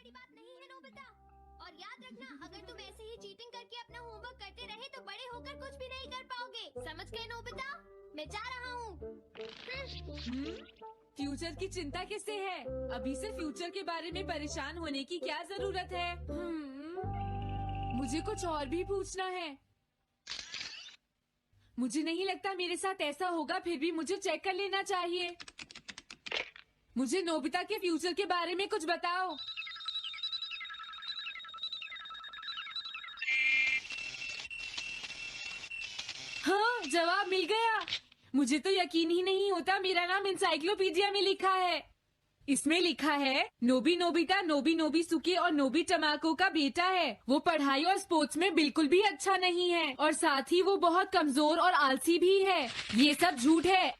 बड़ी बात नहीं है नोबिता। और याद रखना, अगर तुम ऐसे ही चीटिंग करके अपना होमवर्क करते रहे तो बड़े होकर कुछ भी नहीं कर पाओगे। समझ गए नोबिता? मैं जा रहा हूँ। फ्यूचर की चिंता किससे है? अभी से फ्यूचर के बारे में परेशान होने की क्या जरूरत है? मुझे कुछ और भी पूछना है। मुझे नहीं लगता मेरे साथ ऐसा होगा, फिर भी मुझे चेक कर लेना चाहिए। मुझे नोबिता के फ्यूचर के बारे में कुछ बताओ। हाँ, जवाब मिल गया। मुझे तो यकीन ही नहीं होता, मेरा नाम इंसाइक्लोपीडिया में लिखा है। इसमें लिखा है नोबी नोबिता नोबी नोबिसुके और नोबी टमाको का बेटा है। वो पढ़ाई और स्पोर्ट्स में बिल्कुल भी अच्छा नहीं है और साथ ही वो बहुत कमजोर और आलसी भी है। ये सब झूठ है।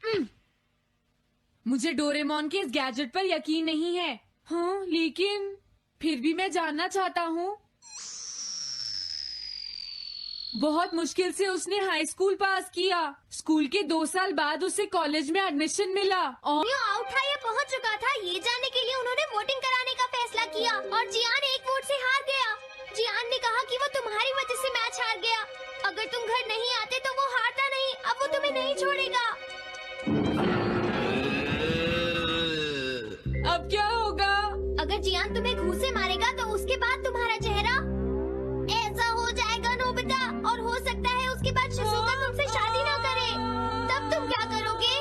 मुझे डोरेमोन के इस गैजेट पर यकीन नहीं है। हाँ, लेकिन फिर भी मैं जानना चाहता हूँ। बहुत मुश्किल से उसने हाई स्कूल पास किया। स्कूल के 2 साल बाद उसे कॉलेज में एडमिशन मिला और ये आउट था या पहुंच चुका था, ये जानने के लिए उन्होंने वोटिंग कराने का फैसला किया और जियान 1 वोट से हार गया। जियान ने कहा कि वो तुम्हारी वजह से मैच हार गया। अगर तुम घर नहीं आते तो वो हारता नहीं। अब वो तुम्हें नहीं छोड़ेगा। अब क्या होगा? अगर जियान तुम्हें घूंसे मारेगा तो उसके बाद तुम्हारा चेहरा ऐसा हो जाएगा नोबिता, और हो सकता है उसके बाद शिज़ुका तुमसे शादी ना करे। तब तुम क्या करोगे?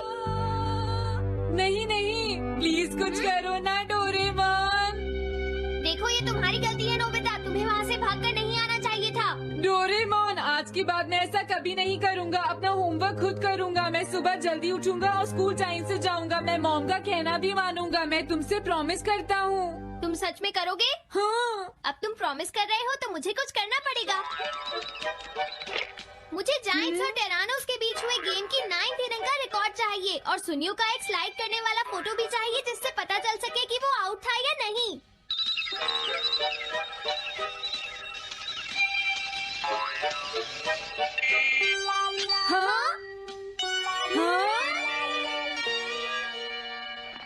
नहीं नहीं, प्लीज कुछ करो ना डोरेमोन। देखो, ये तुम्हारी गलती है नोबिता, तुम्हें वहाँ से भागकर नहीं आना चाहिए था। डोरेमोन, आज के बाद मैं ऐसा कभी नहीं करूँगा। अपना होमवर्क खुद करूँगा। मैं सुबह जल्दी उठूंगा और स्कूल टाइम से जाऊँगा। मैं मॉम का कहना भी मानूंगा। मैं तुमसे प्रॉमिस करता हूँ। तुम सच में करोगे? हाँ। अब तुम प्रॉमिस कर रहे हो तो मुझे कुछ करना पड़ेगा। मुझे जायंट्स और टेरानोस के बीच हुए गेम की 9th इनिंग का रिकॉर्ड चाहिए और सुनियो का एक स्लाइड करने वाला फोटो भी चाहिए, जिससे पता चल सके कि वो आउट था या नहीं। हाँ? हाँ?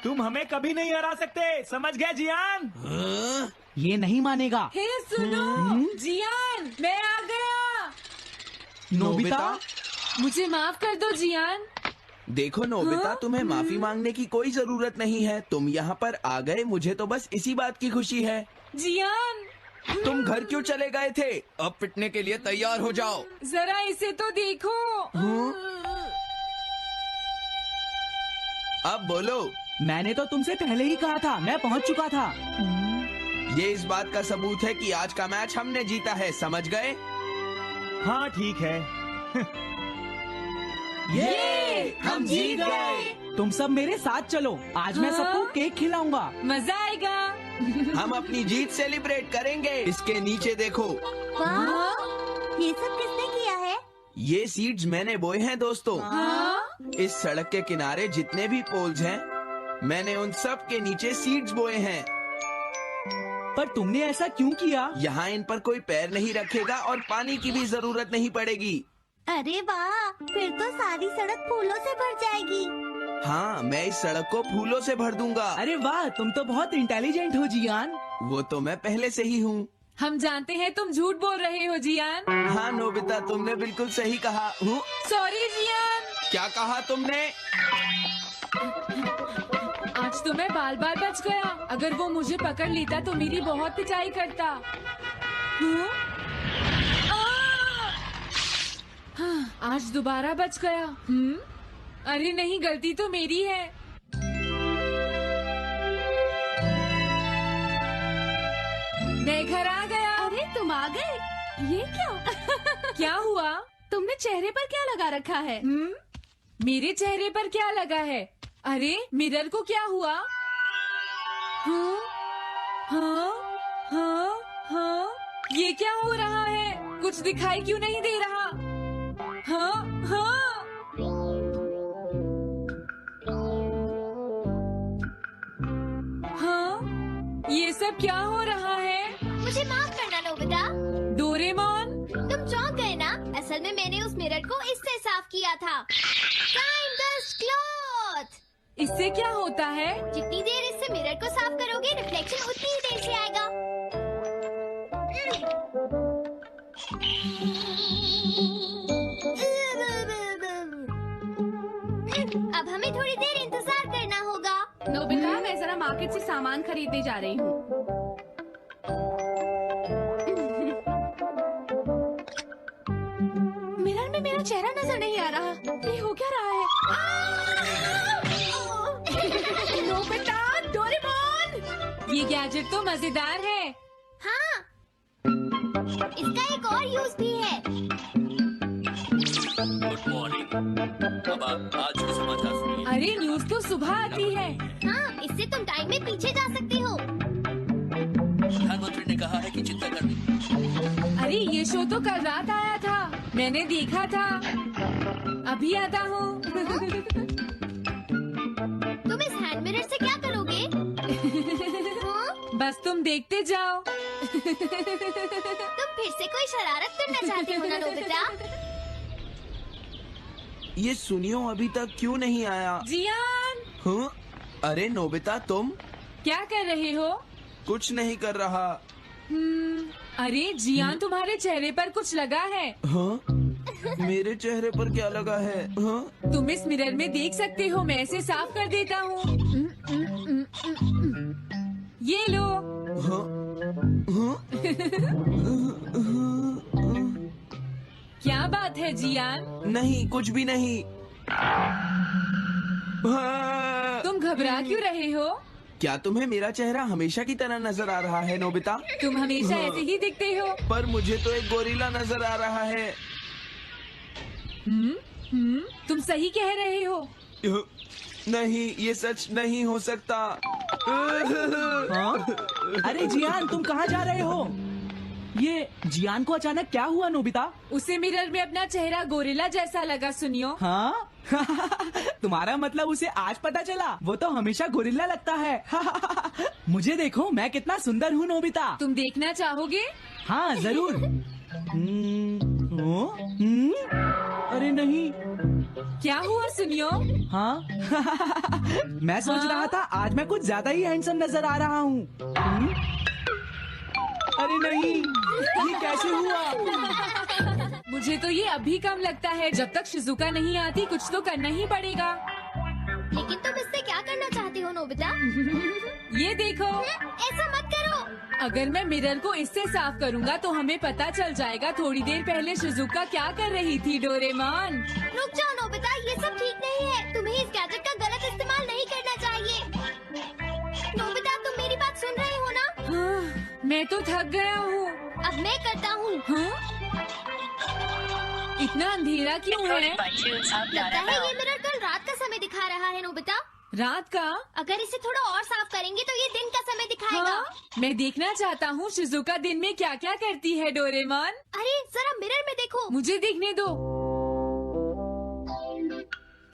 तुम हमें कभी नहीं हरा सकते, समझ गए जियान? ये नहीं मानेगा। हे सुनो, जियान, मैं आ गया। नोबिता, मुझे माफ कर दो जियान। देखो नोबिता, हाँ? तुम्हें माफी मांगने की कोई जरूरत नहीं है। तुम यहाँ पर आ गए, मुझे तो बस इसी बात की खुशी है। जियान, तुम घर क्यों चले गए थे? अब पिटने के लिए तैयार हो जाओ। जरा इसे तो देखो। अब बोलो। मैंने तो तुमसे पहले ही कहा था, मैं पहुंच चुका था। ये इस बात का सबूत है कि आज का मैच हमने जीता है, समझ गए? हाँ ठीक है। ये हम जीत गए। तुम सब मेरे साथ चलो, आज मैं हाँ? सबको केक खिलाऊंगा। मजा आएगा। हम अपनी जीत सेलिब्रेट करेंगे। इसके नीचे देखो, वाह, ये सब किसने किया है? ये सीड्स मैंने बोए हैं दोस्तों। हाँ? इस सड़क के किनारे जितने भी पोल्स हैं, मैंने उन सब के नीचे सीड्स बोए हैं। पर तुमने ऐसा क्यों किया? यहाँ इन पर कोई पैर नहीं रखेगा और पानी की भी जरूरत नहीं पड़ेगी। अरे वाह, फिर तो सारी सड़क फूलों से भर जाएगी। हाँ, मैं इस सड़क को फूलों से भर दूंगा। अरे वाह, तुम तो बहुत इंटेलिजेंट हो जियान। वो तो मैं पहले से ही हूँ। हम जानते हैं तुम झूठ बोल रहे हो जियान। हाँ नोबिता, तुमने बिल्कुल सही कहा। Sorry Gian. क्या कहा तुमने? आज तो मैं बाल बाल बच गया। अगर वो मुझे पकड़ लेता तो मेरी बहुत पिटाई करता। हाँ, आज दोबारा बच गया। अरे नहीं, गलती तो मेरी है। मैं घर आ गया। अरे तुम आ गए, ये क्या? क्या हुआ? तुमने चेहरे पर क्या लगा रखा है? मेरे चेहरे पर क्या लगा है? अरे मिरर को क्या हुआ? हाँ, हाँ, हाँ, हाँ, ये क्या हो रहा है? कुछ दिखाई क्यों नहीं दे रहा? हाँ, हाँ। हाँ, ये सब क्या हो रहा है? मुझे माफ करना नोबिता। डोरेमोन, तुम चौंक गए ना? असल में मैंने उस मिरर को इससे साफ किया था। Time dust cloth। इससे क्या होता है? जितनी देर इससे मिरर को साफ करोगे, रिफ्लेक्शन उतनी ही देर से आएगा। मार्केट से सामान खरीदने जा रही हूँ। मिरर में मेरा चेहरा नजर नहीं आ रहा। ये हो क्या रहा है? Nobita, Doraemon! ये गैजेट तो मजेदार है। हाँ, इसका एक और यूज भी है। Good morning. अब आप आज के समाचार सुनिए। अरे न्यूज तो सुबह आती है। हाँ, इससे तुम टाइम में पीछे जा सकते हो। प्रधानमंत्री ने कहा है कि चिंता करनी। अरे ये शो तो कल रात आया था, मैंने देखा था। अभी आता हूँ। तुम इस हैंड मिरर से क्या करोगे? हाँ? बस तुम देखते जाओ। तुम फिर से कोई शरारत करना चाहते हो ना नोबिता? ये सुनियो अभी तक क्यों नहीं आया? जियान, हाँ? अरे नोबिता तुम क्या कर रहे हो? कुछ नहीं कर रहा। अरे जियान, तुम्हारे चेहरे पर कुछ लगा है। हाँ? मेरे चेहरे पर क्या लगा है? हाँ? तुम इस मिरर में देख सकते हो, मैं इसे साफ कर देता हूँ। ये लो। हाँ? हाँ? क्या बात है जियान, नहीं, कुछ भी नहीं। हाँ। तुम घबरा क्यों रहे हो? क्या तुम्हें मेरा चेहरा हमेशा की तरह नजर आ रहा है नोबिता? तुम हमेशा ऐसे ही दिखते हो। पर मुझे तो एक गोरिल्ला नजर आ रहा है। तुम सही कह रहे हो। नहीं, ये सच नहीं हो सकता। हाँ? अरे जियान, तुम कहाँ जा रहे हो? ये जियान को अचानक क्या हुआ नोबिता? उसे मिरर में अपना चेहरा गोरिल्ला जैसा लगा। सुनियो, हाँ? तुम्हारा मतलब उसे आज पता चला? वो तो हमेशा गोरिल्ला लगता है। मुझे देखो, मैं कितना सुंदर हूँ नोबिता। तुम देखना चाहोगे? हाँ जरूर। अरे नहीं। क्या हुआ सुनियो? हाँ? मैं सोच रहा था आज मैं कुछ ज्यादा ही हैंडसम नजर आ रहा हूँ। अरे नहीं, ये कैसे हुआ? मुझे तो ये अभी कम लगता है। जब तक शिजुका नहीं आती कुछ तो करना ही पड़ेगा। लेकिन तुम इससे क्या करना चाहते हो नोबिता? ये देखो, ऐसा मत करो। अगर मैं मिरर को इससे साफ करूंगा तो हमें पता चल जाएगा थोड़ी देर पहले शिजुका क्या कर रही थी। डोरेमोन, रुक जाओ नोबिता, ये सब ठीक नहीं है। तुम्हें इस गैजेट का गलत इस्तेमाल नहीं करना चाहिए। नोबिता, तुम मेरी बात सुन रहे हो ना? हाँ, मैं तो थक गया हूँ। अब मैं करता हूँ। हाँ? इतना अंधेरा क्यों है? लगता है ये मिरर कल रात का समय दिखा रहा है नोबिता। रात का? अगर इसे थोड़ा और साफ करेंगे तो ये दिन का समय दिखाएगा। हाँ? मैं देखना चाहता हूँ शिजुका दिन में क्या क्या करती है। डोरेमोन, अरे जरा मिरर में देखो। मुझे देखने दो।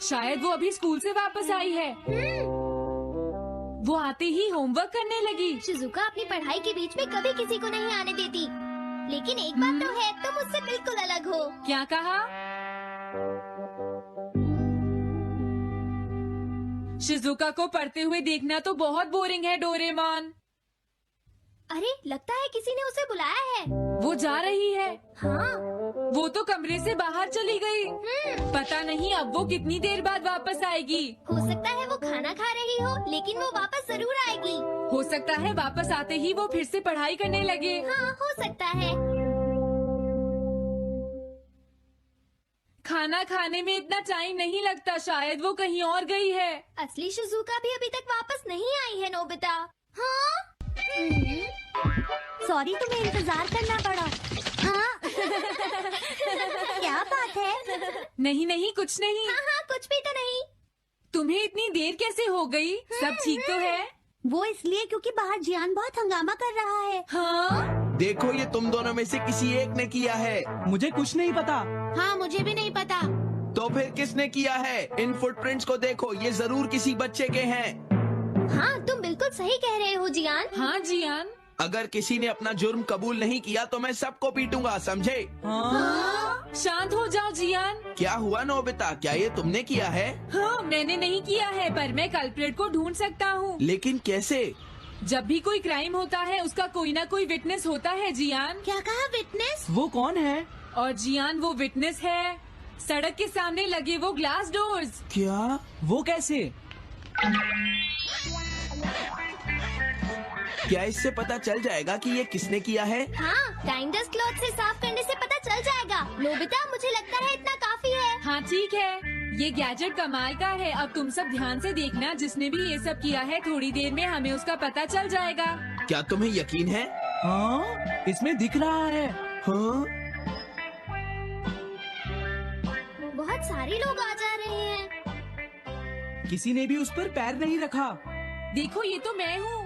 शायद वो अभी स्कूल से वापस आई है। वो आते ही होमवर्क करने लगी। शिजुका अपनी पढ़ाई के बीच में कभी किसी को नहीं आने देती। लेकिन एक बात तो है, तुम उससे बिल्कुल अलग हो। क्या कहा? शिजुका को पढ़ते हुए देखना तो बहुत बोरिंग है। डोरेमोन, अरे लगता है किसी ने उसे बुलाया है। वो जा रही है। हाँ। वो तो कमरे से बाहर चली गई। पता नहीं अब वो कितनी देर बाद वापस आएगी। हो सकता है वो खाना खा रही हो, लेकिन वो वापस जरूर आएगी। हो सकता है वापस आते ही वो फिर से पढ़ाई करने लगे। हाँ, हो सकता है। खाना खाने में इतना टाइम नहीं लगता, शायद वो कहीं और गई है। असली शिजुका भी अभी तक वापस नहीं आई है नोबिता। हाँ? सॉरी, तुम्हें इंतजार करना पड़ा। हाँ? क्या बात है? नहीं नहीं, कुछ नहीं। हाँ हाँ, कुछ भी तो नहीं। तुम्हें इतनी देर कैसे हो गई? सब ठीक तो है? वो इसलिए क्योंकि बाहर जियान बहुत हंगामा कर रहा है। हाँ? देखो, ये तुम दोनों में से किसी एक ने किया है। मुझे कुछ नहीं पता। हाँ, मुझे भी नहीं पता। तो फिर किसने किया है? इन फुटप्रिंट्स को देखो, ये जरूर किसी बच्चे के हैं। हाँ, तुम बिल्कुल सही कह रहे हो जियान। हाँ जियान। अगर किसी ने अपना जुर्म कबूल नहीं किया तो मैं सबको पीटूंगा, समझे? हाँ? शांत हो जाओ जियान। क्या हुआ नोबिता, क्या ये तुमने किया है? हाँ, मैंने नहीं किया है, पर मैं कल्प्रेट को ढूंढ सकता हूँ। लेकिन कैसे? जब भी कोई क्राइम होता है उसका कोई ना कोई विटनेस होता है जियान। क्या कहा, विटनेस? वो कौन है? और जियान वो विटनेस है। सड़क के सामने लगे वो ग्लास डोर्स। क्या? वो कैसे? क्या इससे पता चल जाएगा कि ये किसने किया है? हाँ, टाइम डस्ट क्लॉथ से साफ करने से पता चल जाएगा। नोबिता, मुझे लगता है इतना काफी है। हाँ ठीक है, ये गैजेट कमाल का है। अब तुम सब ध्यान से देखना, जिसने भी ये सब किया है थोड़ी देर में हमें उसका पता चल जाएगा। क्या तुम्हें यकीन है? हाँ, इसमें दिख रहा है। हाँ, बहुत सारे लोग आ जा रहे हैं। किसी ने भी उस पर पैर नहीं रखा। देखो ये तो मैं हूँ।